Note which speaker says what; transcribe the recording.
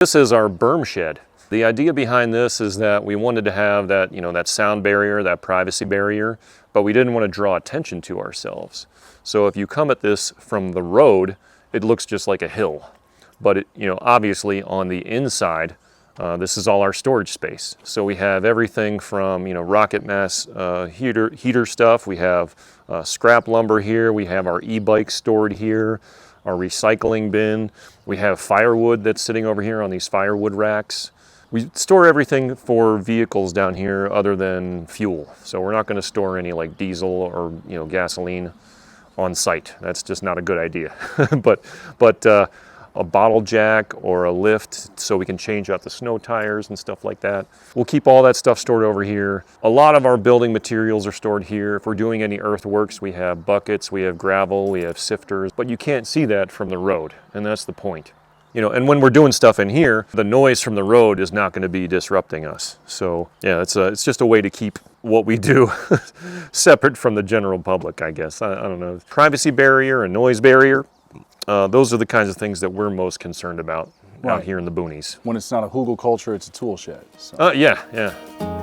Speaker 1: This is our berm shed. The idea behind this is that we wanted to have that, that sound barrier, that privacy barrier, but we didn't want to draw attention to ourselves. So if you come at this from the road, it looks just like a hill. But obviously on the inside, this is all our storage space. So we have everything from, rocket mass heater stuff. We have scrap lumber here. We have our e-bike stored here, our recycling bin. We have firewood that's sitting over here on these firewood racks. We store everything for vehicles down here other than fuel. So we're not going to store any like diesel or gasoline on site. That's just not a good idea. but a bottle jack or a lift so we can change out the snow tires and stuff like that. We'll keep all that stuff stored over here. A lot of our building materials are stored here. If we're doing any earthworks, we have buckets, we have gravel, we have sifters, but you can't see that from the road, and that's the point. And when we're doing stuff in here, the noise from the road is not going to be disrupting us. So yeah, it's just a way to keep what we do separate from the general public, I guess. I don't know. Privacy barrier, a noise barrier. Those are the kinds of things that we're most concerned about out here in the boonies.
Speaker 2: When it's not a hugel culture, it's a tool shed. So.
Speaker 1: Yeah.